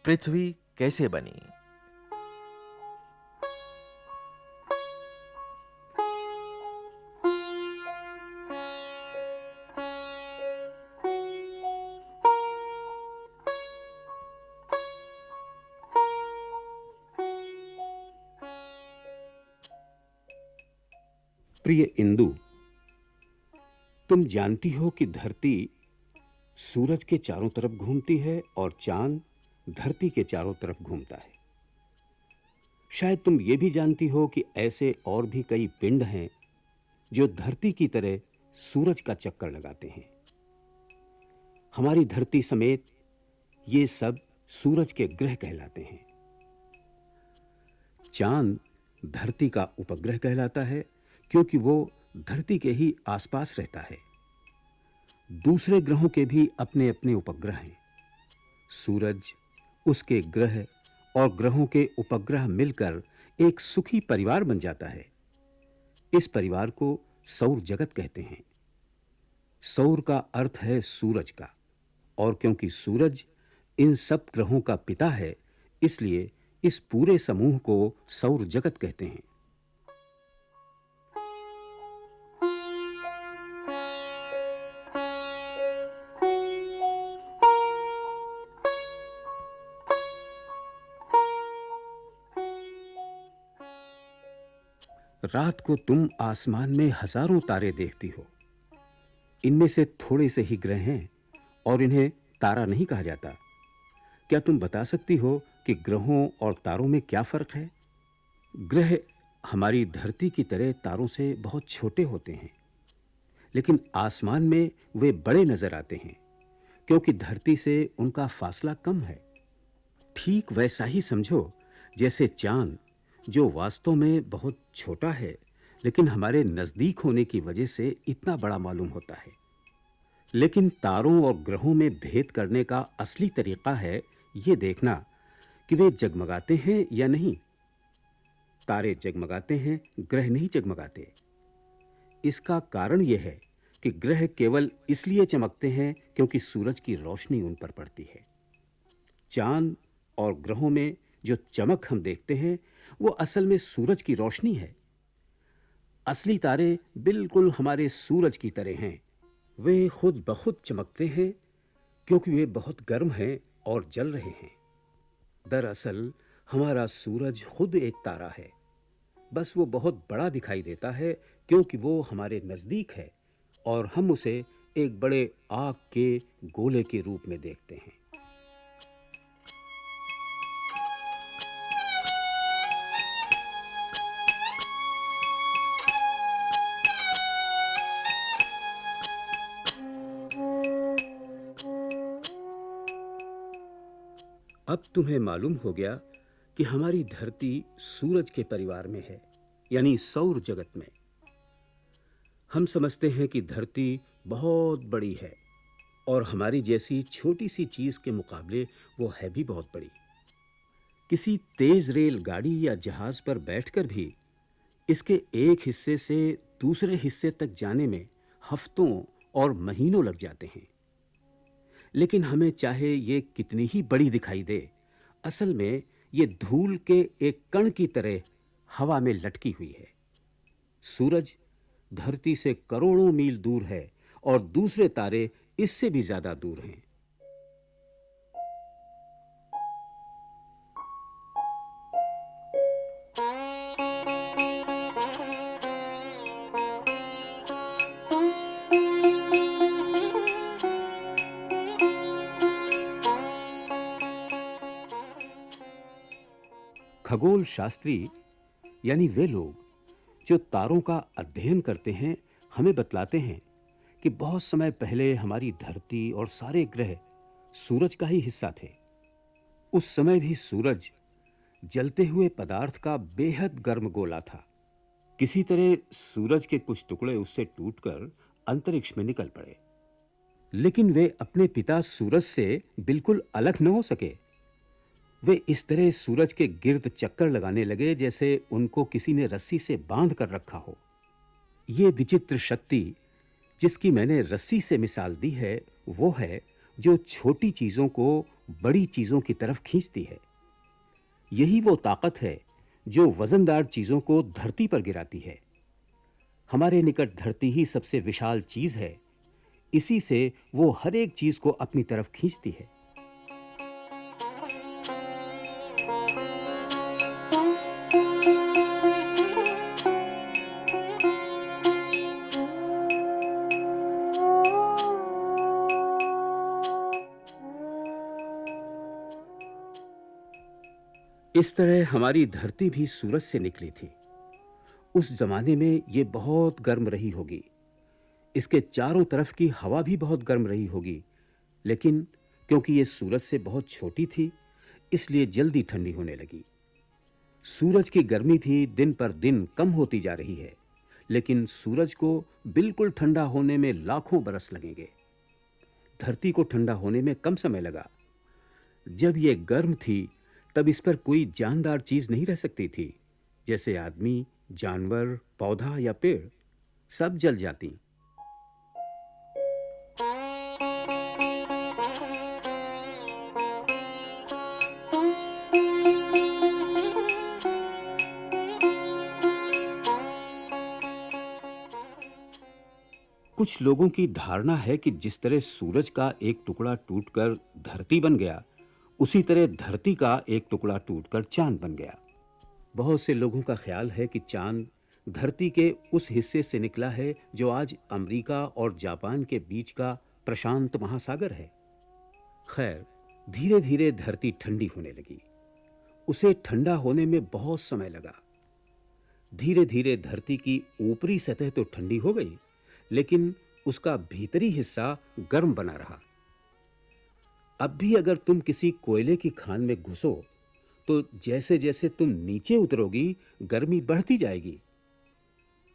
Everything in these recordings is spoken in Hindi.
पृथ्वी कैसे बनी? प्रिय इंदु, तुम जानती हो कि धरती सूरज के चारों तरफ घूमती है और चांद धरती के चारों तरफ घूमता है। शायद तुम ये भी जानती हो कि ऐसे और भी कई पिंड हैं जो धरती की तरह सूरज का चक्कर लगाते हैं। हमारी धरती समेत ये सब सूरज के ग्रह कहलाते हैं। चांद धरती का उपग्रह कहलाता है क्योंकि वो धरती के ही आसपास रहता है। दूसरे ग्रहों के भी अपने-अपने उपग्रह हैं। सूरज, उसके ग्रह और ग्रहों के उपग्रह मिलकर एक सुखी परिवार बन जाता है। इस परिवार को सौर जगत कहते हैं। सौर का अर्थ है सूरज का, और क्योंकि सूरज इन सब ग्रहों का पिता है, इसलिए इस पूरे समूह को सौर जगत कहते हैं। रात को तुम आसमान में हजारों तारे देखती हो। इनमें से थोड़े से ही ग्रह हैं और इन्हें तारा नहीं कहा जाता। क्या तुम बता सकती हो कि ग्रहों और तारों में क्या फर्क है? ग्रह हमारी धरती की तरह तारों से बहुत छोटे होते हैं, लेकिन आसमान में वे बड़े नजर आते हैं क्योंकि धरती से उनका फासला कम है। ठीक वैसा ही समझो जैसे चांद, जो वास्तव में बहुत छोटा है, लेकिन हमारे नजदीक होने की वजह से इतना बड़ा मालूम होता है। लेकिन तारों और ग्रहों में भेद करने का असली तरीका है ये देखना कि वे जगमगाते हैं या नहीं। तारे जगमगाते हैं, ग्रह नहीं जगमगाते। इसका कारण यह है कि ग्रह केवल इसलिए चमकते हैं क्योंकि सूरज की रोशनी उन पर पड़ती है। चांद और ग्रहों में जो चमक हम देखते हैं, वो असल में सूरज की रोशनी है। असली तारे बिल्कुल हमारे सूरज की तरह हैं। वे खुद ब खुद चमकते हैं क्योंकि वे बहुत गर्म हैं और जल रहे हैं। दरअसल हमारा सूरज खुद एक तारा है, बस वो बहुत बड़ा दिखाई देता है क्योंकि वो हमारे नजदीक है और हम उसे एक बड़े आग के गोले के रूप में देखते हैं। अब तुम्हें मालूम हो गया कि हमारी धरती सूरज के परिवार में है, यानी सौर जगत में। हम समझते हैं कि धरती बहुत बड़ी है और हमारी जैसी छोटी सी चीज के मुकाबले वो है भी बहुत बड़ी। किसी तेज रेल गाड़ी या जहाज पर बैठकर भी इसके एक हिस्से से दूसरे हिस्से तक जाने में हफ्तों और महीनों लग जाते हैं। लेकिन हमें चाहे ये कितनी ही बड़ी दिखाई दे, असल में ये धूल के एक कण की तरह हवा में लटकी हुई है। सूरज धरती से करोड़ों मील दूर है और दूसरे तारे इससे भी ज्यादा दूर हैं। खगोल शास्त्री यानी वे लोग जो तारों का अध्ययन करते हैं, हमें बतलाते हैं कि बहुत समय पहले हमारी धरती और सारे ग्रह सूरज का ही हिस्सा थे। उस समय भी सूरज जलते हुए पदार्थ का बेहद गर्म गोला था। किसी तरह सूरज के कुछ टुकड़े उससे टूटकर अंतरिक्ष में निकल पड़े, लेकिन वे अपने पिता सूरज से बिल्कुल अलग न हो सके। वे इस तरह सूरज के गिर्द चक्कर लगाने लगे जैसे उनको किसी ने रस्सी से बांध कर रखा हो। ये विचित्र शक्ति जिसकी मैंने रस्सी से मिसाल दी है, वो है जो छोटी चीजों को बड़ी चीजों की तरफ खींचती है। यही वो ताकत है जो वजनदार चीजों को धरती पर गिराती है। हमारे निकट धरती ही सबसे विशाल चीज है, इसी से वो हर एक चीज को अपनी तरफ खींचती है। इस तरह हमारी धरती भी सूरज से निकली थी। उस जमाने में ये बहुत गर्म रही होगी। इसके चारों तरफ की हवा भी बहुत गर्म रही होगी, लेकिन क्योंकि ये सूरज से बहुत छोटी थी, इसलिए जल्दी ठंडी होने लगी। सूरज की गर्मी भी दिन पर दिन कम होती जा रही है, लेकिन सूरज को बिल्कुल ठंडा होने में लाखों बरस लगेंगे। धरती को ठंडा होने में कम समय लगा। जब ये गर्म थी, तब इस पर कोई जानदार चीज नहीं रह सकती थी, जैसे आदमी, जानवर, पौधा या पेड़, सब जल जाती। कुछ लोगों की धारणा है कि जिस तरह सूरज का एक टुकड़ा टूटकर धरती बन गया, उसी तरह धरती का एक टुकड़ा टूटकर चांद बन गया। बहुत से लोगों का ख्याल है कि चांद धरती के उस हिस्से से निकला है जो आज अमेरिका और जापान के बीच का प्रशांत महासागर है। खैर, धीरे-धीरे धरती ठंडी होने लगी। उसे ठंडा होने में बहुत समय लगा। धीरे-धीरे धरती की ऊपरी सतह तो ठंडी हो गई, लेकिन उसका भीतरी हिस्सा गर्म बना रहा। अब भी अगर तुम किसी कोयले की खान में घुसो, तो जैसे-जैसे तुम नीचे उतरोगी, गर्मी बढ़ती जाएगी।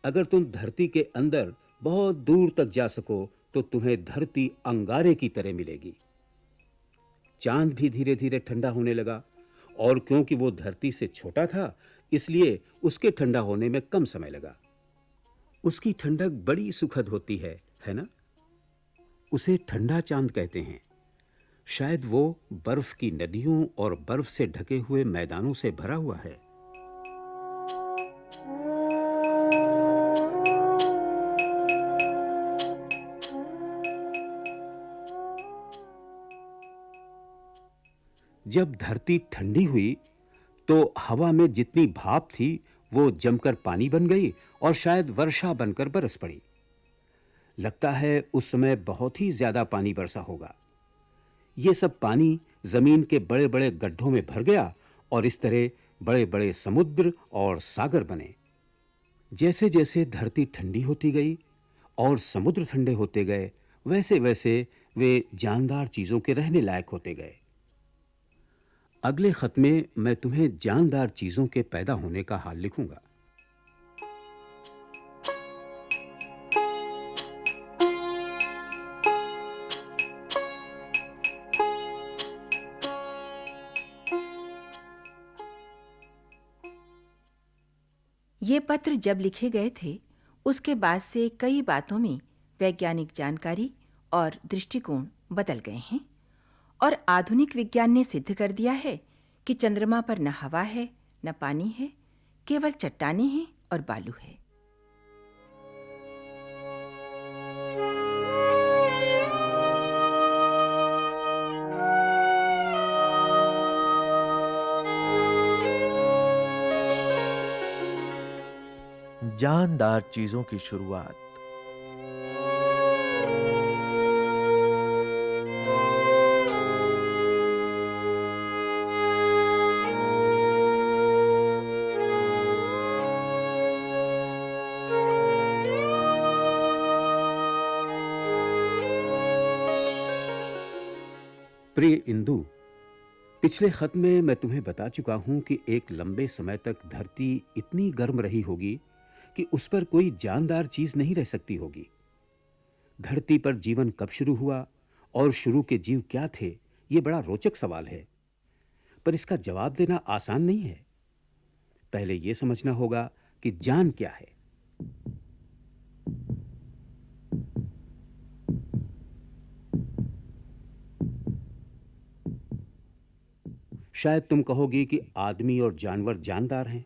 अगर तुम धरती के अंदर बहुत दूर तक जा सको, तो तुम्हें धरती अंगारे की तरह मिलेगी। चांद भी धीरे-धीरे ठंडा होने लगा, और क्योंकि वो धरती से छोटा था, इसलिए उसके ठंडा होने में कम समय लगा। उसकी ठंडक बड़ी सुखद होती है ना? उसे ठंडा चांद कहते हैं। शायद वो बर्फ की नदियों और बर्फ से ढके हुए मैदानों से भरा हुआ है। जब धरती ठंडी हुई, तो हवा में जितनी भाप थी, वो जमकर पानी बन गई और शायद वर्षा बनकर बरस पड़ी। लगता है उस समय बहुत ही ज्यादा पानी बरसा होगा। ये सब पानी जमीन के बड़े-बड़े गड्ढों में भर गया और इस तरह बड़े-बड़े समुद्र और सागर बने। जैसे-जैसे धरती ठंडी होती गई और समुद्र ठंडे होते गए, वैसे-वैसे वे जानदार चीजों के रहने लायक होते गए। अगले खत में मैं तुम्हें जानदार चीजों के पैदा होने का हाल लिखूंगा। ये पत्र जब लिखे गए थे, उसके बाद से कई बातों में वैज्ञानिक जानकारी और दृष्टिकोण बदल गए हैं और आधुनिक विज्ञान ने सिद्ध कर दिया है कि चंद्रमा पर न हवा है, न पानी है, केवल चट्टानें हैं और बालू है। जानदार चीजों की शुरुआत। प्रिय इंदु, पिछले खत में मैं तुम्हें बता चुका हूं कि एक लंबे समय तक धरती इतनी गर्म रही होगी कि उस पर कोई जानदार चीज नहीं रह सकती होगी। धरती पर जीवन कब शुरू हुआ और शुरू के जीव क्या थे, ये बड़ा रोचक सवाल है, पर इसका जवाब देना आसान नहीं है। पहले यह समझना होगा कि जान क्या है। शायद तुम कहोगी कि आदमी और जानवर जानदार हैं,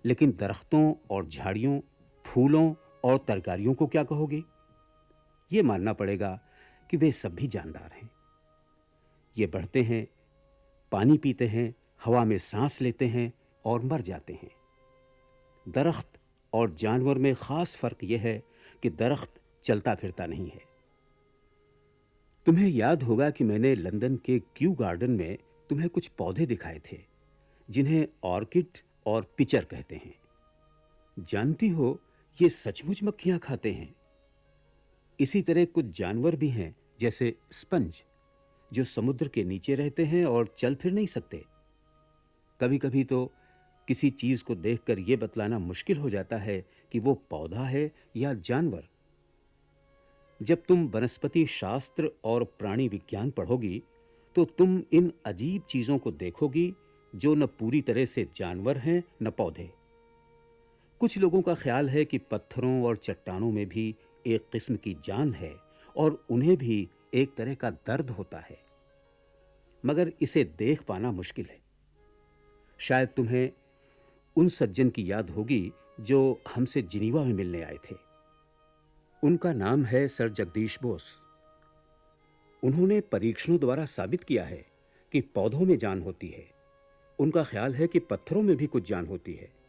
लेकिन दरख्तों और झाड़ियों, फूलों और तरकारियों को क्या कहोगे? ये मानना पड़ेगा कि वे सब भी जानदार हैं। ये बढ़ते हैं, पानी पीते हैं, हवा में सांस लेते हैं और मर जाते हैं। दरख्त और जानवर में खास फर्क यह है कि दरख्त चलता फिरता नहीं है। तुम्हें याद होगा कि मैंने लंदन के क्यू गार्डन में तुम्हें कुछ पौधे दिखाए थे, जिन्हें ऑर्किड और पिचर कहते हैं। जानती हो, ये सचमुच मक्खियां खाते हैं। इसी तरह कुछ जानवर भी हैं, जैसे स्पंज, जो समुद्र के नीचे रहते हैं और चल फिर नहीं सकते। कभी-कभी तो किसी चीज को देखकर यह बतलाना मुश्किल हो जाता है कि वो पौधा है या जानवर। जब तुम वनस्पति शास्त्र और प्राणी विज्ञान पढ़ोगी, तो तुम इन अजीब चीजों को देखोगी जो न पूरी तरह से जानवर हैं न पौधे। कुछ लोगों का ख्याल है कि पत्थरों और चट्टानों में भी एक किस्म की जान है और उन्हें भी एक तरह का दर्द होता है, मगर इसे देख पाना मुश्किल है। शायद तुम्हें उन सज्जन की याद होगी जो हमसे जिनीवा में मिलने आए थे। उनका नाम है सर जगदीश बोस। उन्होंने परीक्षणों द्वारा साबित किया है कि पौधों में जान होती है। उनका ख्याल है कि पत्थरों में भी कुछ जान होती है।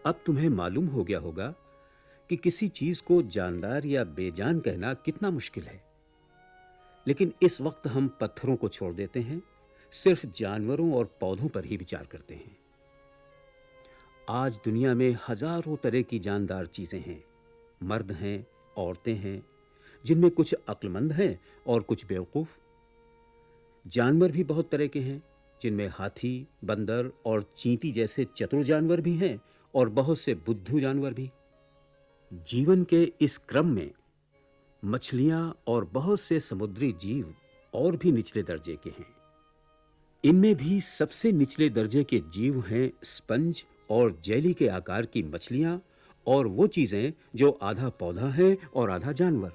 अब तुम्हें मालूम हो गया होगा कि किसी चीज को जानदार या बेजान कहना कितना मुश्किल है। लेकिन इस वक्त हम पत्थरों को छोड़ देते हैं, सिर्फ जानवरों और पौधों पर ही विचार करते हैं। आज दुनिया में हजारों तरह की जानदार चीजें हैं। मर्द हैं, औरतें हैं, जिनमें कुछ अक्लमंद हैं और कुछ बेवकूफ। जानवर भी बहुत तरह के हैं, जिनमें हाथी, बंदर और चींटी जैसे चतुर जानवर भी हैं और बहुत से बुद्धू जानवर भी। जीवन के इस क्रम में मछलियां और बहुत से समुद्री जीव और भी निचले दर्जे के हैं। इनमें भी सबसे निचले दर्जे के जीव हैं स्पंज और जेली के आकार की मछलियां और वो चीजें जो आधा पौधा हैं और आधा जानवर।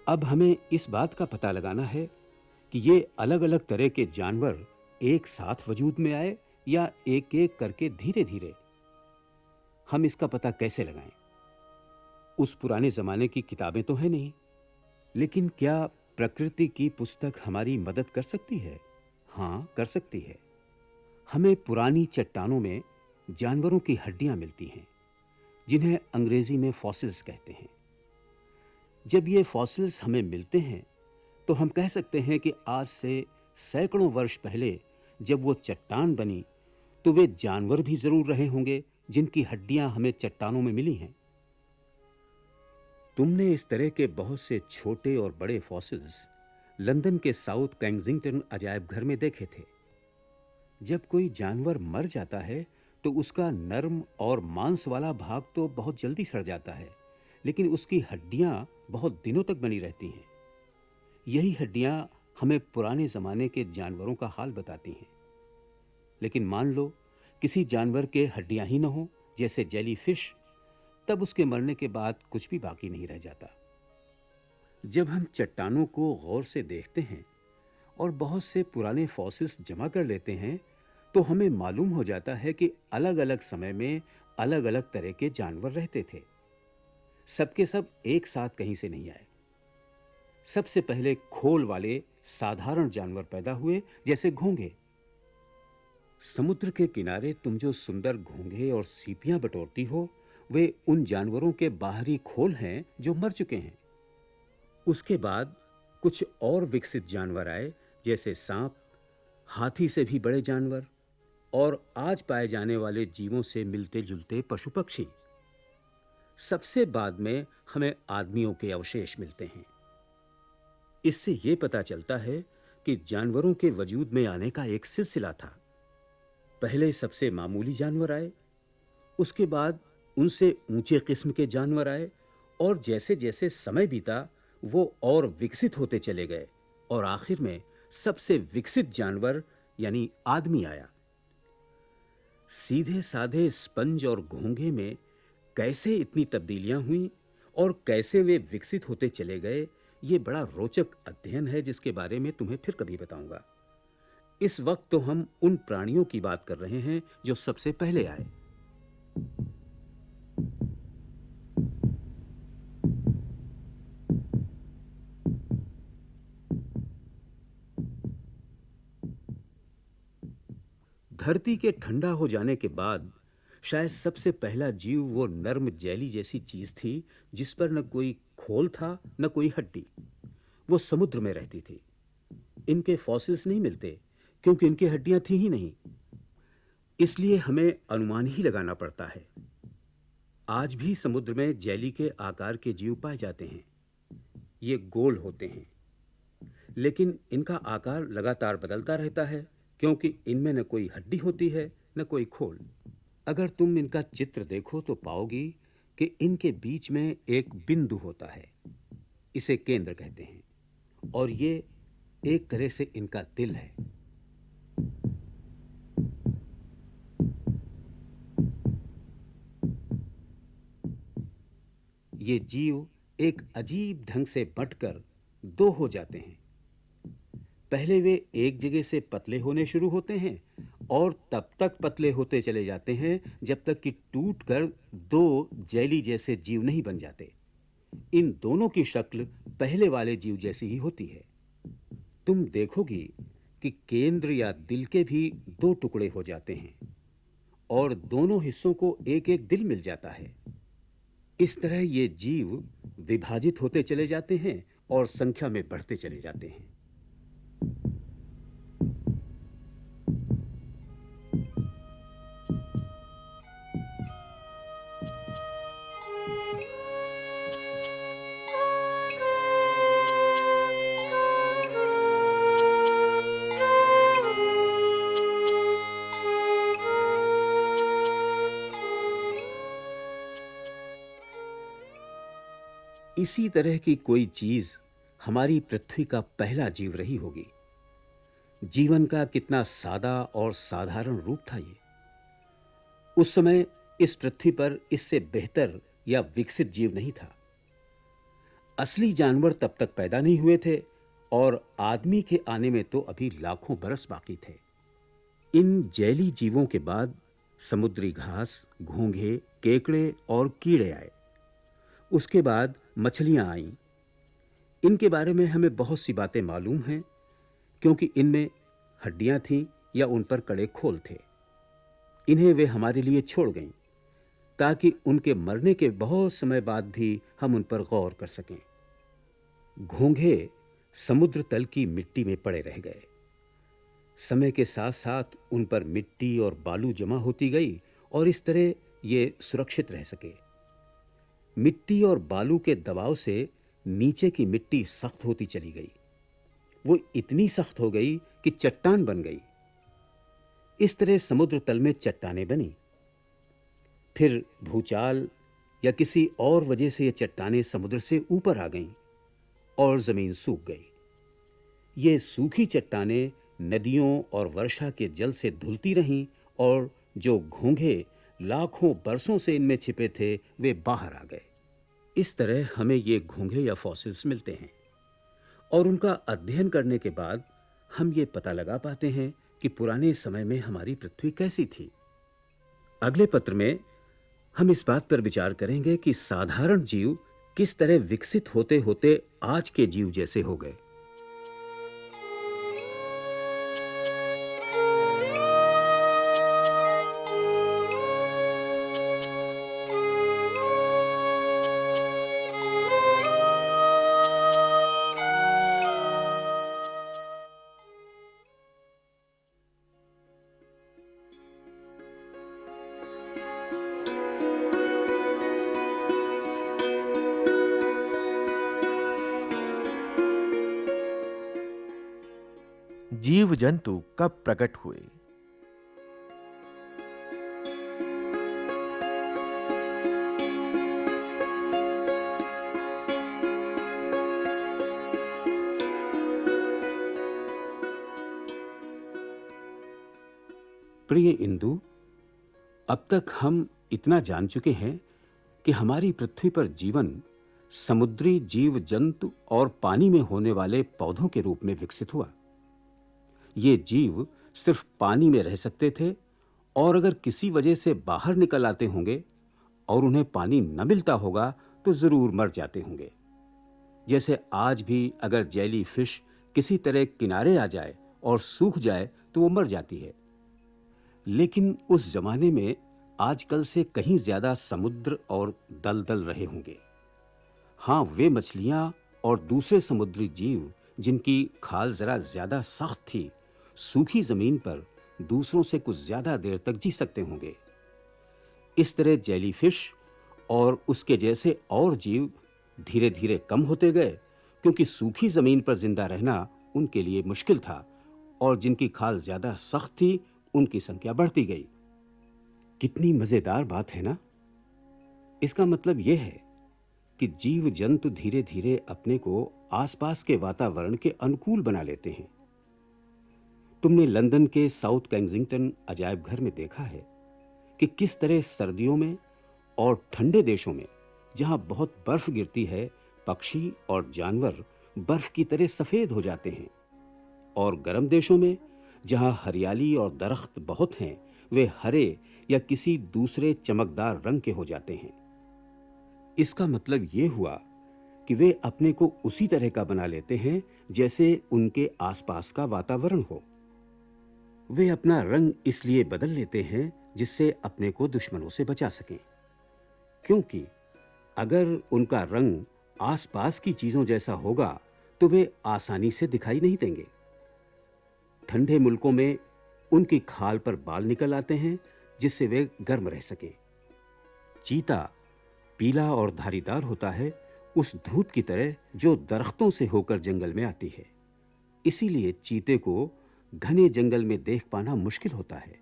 अब हमें इस बात का पता लगाना है कि ये अलग-अलग तरह के जानवर एक साथ वजूद में आए या एक-एक करके धीरे-धीरे। हम इसका पता कैसे लगाएं? उस पुराने जमाने की किताबें तो हैं नहीं, लेकिन क्या प्रकृति की पुस्तक हमारी मदद कर सकती है? हाँ, कर सकती है। हमें पुरानी चट्टानों में जानवरों की हड्डियां मिलती हैं, जिन्हें अंग्रेजी में फॉसिल्स कहते हैं। जब ये फॉसिल्स हमें मिलते हैं, तो हम कह सकते हैं कि आज से सैकड़ों वर्ष पहले जब वो चट्टान बनी, तो वे जानवर भी जरूर रहे होंगे जिनकी हड्डियां हमें चट्टानों में मिली हैं। तुमने इस तरह के बहुत से छोटे और बड़े फॉसिल्स लंदन के साउथ केंसिंगटन अजायब घर में देखे थे। जब कोई जानवर मर जाता है, तो उसका नर्म और मांस वाला भाग तो बहुत जल्दी सड़ जाता है, लेकिन उसकी हड्डियां बहुत दिनों तक बनी रहती हैं। यही हड्डियां हमें पुराने जमाने के जानवरों का हाल बताती हैं। लेकिन मान लो किसी जानवर के हड्डियां ही न हो, जैसे जेलीफिश, तब उसके मरने के बाद कुछ भी बाकी नहीं रह जाता। जब हम चट्टानों को गौर से देखते हैं और बहुत से पुराने फॉसिल्स जमा कर लेते हैं, तो हमें मालूम हो जाता है कि अलग-अलग समय में अलग-अलग तरह के जानवर रहते थे। सबके सब एक साथ कहीं से नहीं आए। सबसे पहले खोल वाले साधारण जानवर पैदा हुए, जैसे घोंघे। समुद्र के किनारे तुम जो सुंदर घोंघे और सीपियां बटोरती हो, वे उन जानवरों के बाहरी खोल हैं जो मर चुके हैं। उसके बाद कुछ और विकसित जानवर आए, जैसे सांप, हाथी से भी बड़े जानवर और आज पाए जाने वाले जीवों से मिलते जुलते पशु पक्षी। सबसे बाद में हमें आदमियों के अवशेष मिलते हैं। इससे यह पता चलता है कि जानवरों के वजूद में आने का एक सिलसिला था। पहले सबसे मामूली जानवर आए, उसके बाद उनसे ऊंचे किस्म के जानवर आए, और जैसे-जैसे समय बीता वो और विकसित होते चले गए, और आखिर में सबसे विकसित जानवर यानी आदमी आया। सीधे साधे स्पंज और घोंघे में कैसे इतनी तब्दीलियां हुईं और कैसे वे विकसित होते चले गए, ये बड़ा रोचक अध्ययन है जिसके बारे में तुम्हें फिर कभी बताऊंगा। इस वक्त तो हम उन प्राणियों की बात कर रहे हैं जो सबसे पहले आए। धरती के ठंडा हो जाने के बाद शायद सबसे पहला जीव वो नर्म जेली जैसी चीज थी जिस पर न कोई खोल था न कोई हड्डी। वो समुद्र में रहती थी। इनके फॉसिल्स नहीं मिलते क्योंकि इनकी हड्डियां थी ही नहीं, इसलिए हमें अनुमान ही लगाना पड़ता है। आज भी समुद्र में जेली के आकार के जीव पाए जाते हैं। ये गोल होते हैं, लेकिन इनका आकार लगातार बदलता रहता है क्योंकि इनमें न कोई हड्डी होती है न कोई खोल। अगर तुम इनका चित्र देखो तो पाओगी कि इनके बीच में एक बिंदु होता है, इसे केंद्र कहते हैं, और ये एक तरह से इनका दिल है। ये जीव एक अजीब ढंग से बंटकर दो हो जाते हैं। पहले वे एक जगह से पतले होने शुरू होते हैं और तब तक पतले होते चले जाते हैं जब तक कि टूटकर दो जेली जैसे जीव नहीं बन जाते। इन दोनों की शक्ल पहले वाले जीव जैसी ही होती है। तुम देखोगी कि केंद्र या दिल के भी दो टुकड़े हो जाते हैं और दोनों हिस्सों को एक-एक दिल मिल जाता है। इस तरह ये जीव विभाजित होते चले जाते हैं और संख्या में बढ़ते चले जाते हैं। इसी तरह की कोई चीज हमारी पृथ्वी का पहला जीव रही होगी। जीवन का कितना सादा और साधारण रूप था ये। उस समय इस पृथ्वी पर इससे बेहतर या विकसित जीव नहीं था। असली जानवर तब तक पैदा नहीं हुए थे और आदमी के आने में तो अभी लाखों बरस बाकी थे। इन जैली जीवों के बाद समुद्री घास, घोंघे, केकड़े और कीड़े आए। उसके बाद मछलियां आईं। इनके बारे में हमें बहुत सी बातें मालूम हैं क्योंकि इनमें हड्डियां थीं या उन पर कड़े खोल थे। इन्हें वे हमारे लिए छोड़ गईं ताकि उनके मरने के बहुत समय बाद भी हम उन पर गौर कर सकें। घोंघे समुद्र तल की मिट्टी में पड़े रह गए। समय के साथ-साथ उन पर मिट्टी और बालू जमा होती गई और इस तरह ये सुरक्षित रह सके। मिट्टी और बालू के दबाव से नीचे की मिट्टी सख्त होती चली गई। वो इतनी सख्त हो गई कि चट्टान बन गई। इस तरह समुद्र तल में चट्टानें बनी। फिर भूचाल या किसी और वजह से ये चट्टानें समुद्र से ऊपर आ गईं और जमीन सूख गई। ये सूखी चट्टानें नदियों और वर्षा के जल से धुलती रहीं और जो घोंघे लाखों बरसों से इनमें छिपे थे वे बाहर आ गए। इस तरह हमें ये घोंघे या फॉसिल्स मिलते हैं और उनका अध्ययन करने के बाद हम ये पता लगा पाते हैं कि पुराने समय में हमारी पृथ्वी कैसी थी। अगले पत्र में हम इस बात पर विचार करेंगे कि साधारण जीव किस तरह विकसित होते होते आज के जीव जैसे हो गए। जीव जंतु कब प्रकट हुए? प्रिय इंदु, अब तक हम इतना जान चुके हैं कि हमारी पृथ्वी पर जीवन समुद्री जीव जंतु और पानी में होने वाले पौधों के रूप में विकसित हुआ। ये जीव सिर्फ पानी में रह सकते थे और अगर किसी वजह से बाहर निकल आते होंगे और उन्हें पानी न मिलता होगा तो जरूर मर जाते होंगे। जैसे आज भी अगर जेली फिश किसी तरह किनारे आ जाए और सूख जाए तो वो मर जाती है। लेकिन उस जमाने में आजकल से कहीं ज्यादा समुद्र और दलदल रहे होंगे। हाँ, वे मछलियां और दूसरे समुद्री जीव जिनकी खाल जरा ज्यादा सख्त थी, सूखी जमीन पर दूसरों से कुछ ज्यादा देर तक जी सकते होंगे। इस तरह जेलीफिश और उसके जैसे और जीव धीरे-धीरे कम होते गए, क्योंकि सूखी जमीन पर जिंदा रहना उनके लिए मुश्किल था और जिनकी खाल ज्यादा सख्त थी, उनकी संख्या बढ़ती गई। कितनी मजेदार बात है ना? इसका मतलब यह है कि जीव जंतु धीरे-धीरे अपने को आसपास के वातावरण के अनुकूल बना लेते हैं। तुमने लंदन के साउथ केंसिंगटन अजायब घर में देखा है कि किस तरह सर्दियों में और ठंडे देशों में, जहां बहुत बर्फ गिरती है, पक्षी और जानवर बर्फ की तरह सफेद हो जाते हैं, और गर्म देशों में जहां हरियाली और दरख्त बहुत हैं, वे हरे या किसी दूसरे चमकदार रंग के हो जाते हैं। इसका मतलब यह हुआ कि वे अपने को उसी तरह का बना लेते हैं जैसे उनके आसपास का वातावरण हो। वे अपना रंग इसलिए बदल लेते हैं जिससे अपने को दुश्मनों से बचा सकें, क्योंकि अगर उनका रंग आसपास की चीजों जैसा होगा तो वे आसानी से दिखाई नहीं देंगे। ठंडे मुल्कों में उनकी खाल पर बाल निकल आते हैं जिससे वे गर्म रह सकें। चीता पीला और धारीदार होता है, उस धूप की तरह जो दरख्तों से होकर जंगल में आती है। इसीलिए चीते को घने जंगल में देख पाना मुश्किल होता है।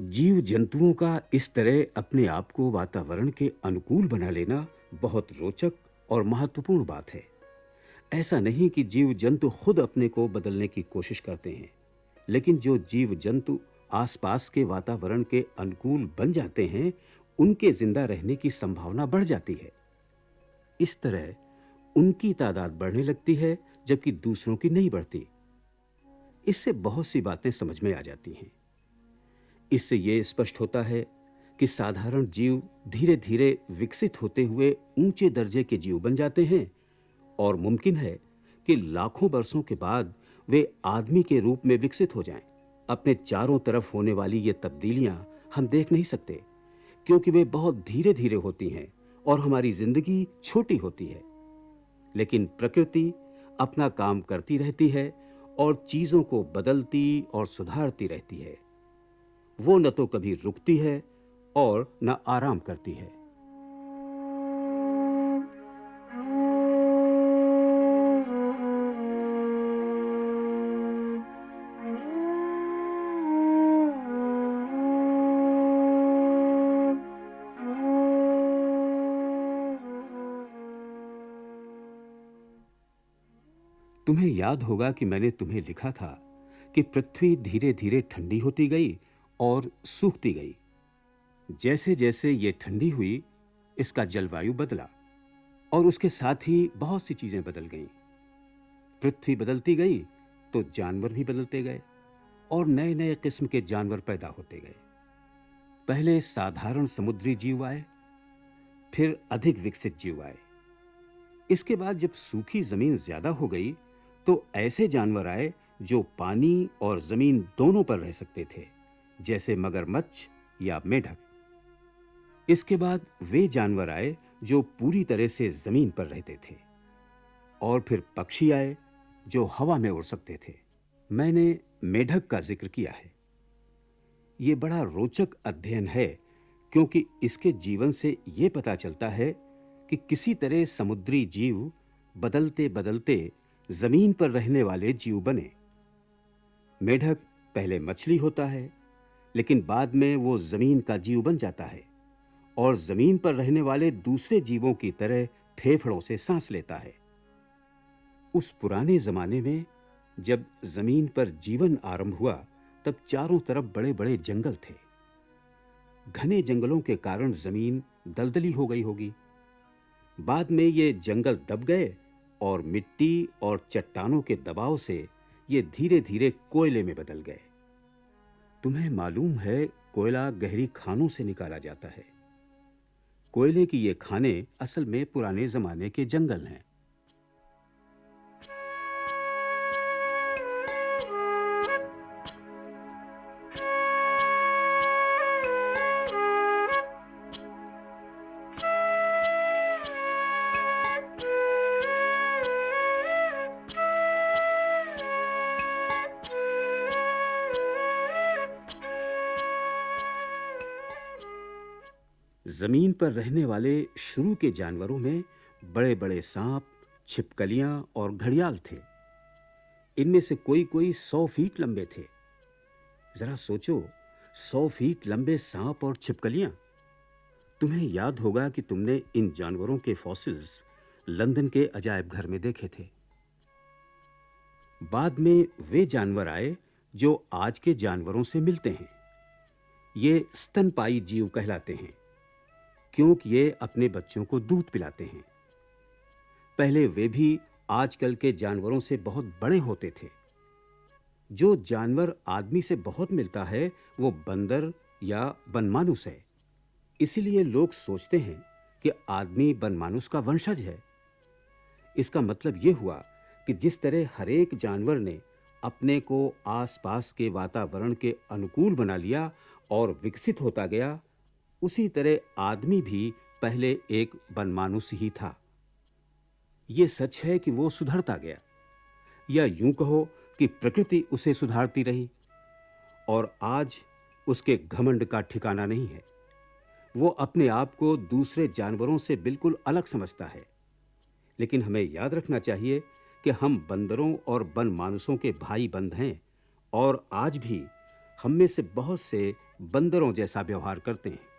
जीव जंतुओं का इस तरह अपने आप को वातावरण के अनुकूल बना लेना बहुत रोचक और महत्वपूर्ण बात है। ऐसा नहीं कि जीव जंतु खुद अपने को बदलने की कोशिश करते हैं, लेकिन जो जीव जंतु आसपास के वातावरण के अनुकूल बन जाते हैं, उनके जिंदा रहने की संभावना बढ़ जाती है। इस तरह उनकी तादाद बढ़ने लगती है जबकि दूसरों की नहीं बढ़ती। इससे बहुत सी बातें समझ में आ जाती हैं। इससे यह स्पष्ट होता है कि साधारण जीव धीरे-धीरे विकसित होते हुए ऊंचे दर्जे के जीव बन जाते हैं और मुमकिन है कि लाखों वर्षों के बाद वे आदमी के रूप में विकसित हो जाएं। अपने चारों तरफ होने वाली ये तब्दीलियां हम देख नहीं सकते, क्योंकि वे बहुत धीरे-धीरे होती हैं और हमारी जिंदगी छोटी होती है। लेकिन प्रकृति अपना काम करती रहती है और चीजों को बदलती और सुधारती रहती है। वो न तो कभी रुकती है और न आराम करती है। तुम्हें याद होगा कि मैंने तुम्हें लिखा था कि पृथ्वी धीरे-धीरे ठंडी होती गई और सूखती गई। जैसे-जैसे ये ठंडी हुई, इसका जलवायु बदला और उसके साथ ही बहुत सी चीजें बदल गईं। पृथ्वी बदलती गई तो जानवर भी बदलते गए और नए-नए किस्म के जानवर पैदा होते गए। पहले साधारण समुद्री जीव आए, फिर अधिक विकसित जीव आए। इसके बाद जब सूखी जमीन ज्यादा हो गई तो ऐसे जानवर आए जो पानी और जमीन दोनों पर रह सकते थे, जैसे मगरमच्छ या मेढक। इसके बाद वे जानवर आए जो पूरी तरह से जमीन पर रहते थे, और फिर पक्षी आए जो हवा में उड़ सकते थे। मैंने मेढक का जिक्र किया है। यह बड़ा रोचक अध्ययन है, क्योंकि इसके जीवन से यह पता चलता है कि किसी तरह समुद्री जीव बदलते बदलते जमीन पर रहने वाले जीव बने। मेढक पहले मछली होता है, लेकिन बाद में वो जमीन का जीव बन जाता है और जमीन पर रहने वाले दूसरे जीवों की तरह फेफड़ों से सांस लेता है। उस पुराने जमाने में जब जमीन पर जीवन आरंभ हुआ, तब चारों तरफ बड़े-बड़े जंगल थे। घने जंगलों के कारण जमीन दलदली हो गई होगी। बाद में ये जंगल दब गए और मिट्टी और चट्टानों के दबाव से ये धीरे-धीरे कोयले में बदल गए। तुम्हें मालूम है, कोयला गहरी खानों से निकाला जाता है। कोयले की ये खाने असल में पुराने जमाने के जंगल हैं। जमीन पर रहने वाले शुरू के जानवरों में बड़े-बड़े सांप, छिपकलियां और घड़ियाल थे। इनमें से कोई-कोई 100 फीट लंबे थे। जरा सोचो, 100 फीट लंबे सांप और छिपकलियां। तुम्हें याद होगा कि तुमने इन जानवरों के फॉसिल्स लंदन के अजायब घर में देखे थे। बाद में वे जानवर आए जो आज के जानवरों से मिलते हैं। ये स्तनपायी जीव कहलाते हैं, क्योंकि ये अपने बच्चों को दूध पिलाते हैं। पहले वे भी आजकल के जानवरों से बहुत बड़े होते थे। जो जानवर आदमी से बहुत मिलता है, वो बंदर या बनमानुस है। इसलिए लोग सोचते हैं कि आदमी बनमानुस का वंशज है। इसका मतलब यह हुआ कि जिस तरह हर एक जानवर ने अपने को आसपास के वातावरण के अनुकूल बना लिया और विकसित होता गया, उसी तरह आदमी भी पहले एक बनमानुस ही था। यह सच है कि वो सुधरता गया, या यूं कहो कि प्रकृति उसे सुधारती रही, और आज उसके घमंड का ठिकाना नहीं है। वो अपने आप को दूसरे जानवरों से बिल्कुल अलग समझता है। लेकिन हमें याद रखना चाहिए कि हम बंदरों और बनमानुसों के भाई बंद हैं, और आज भी हम में से बहुत से बंदरों जैसा व्यवहार करते हैं।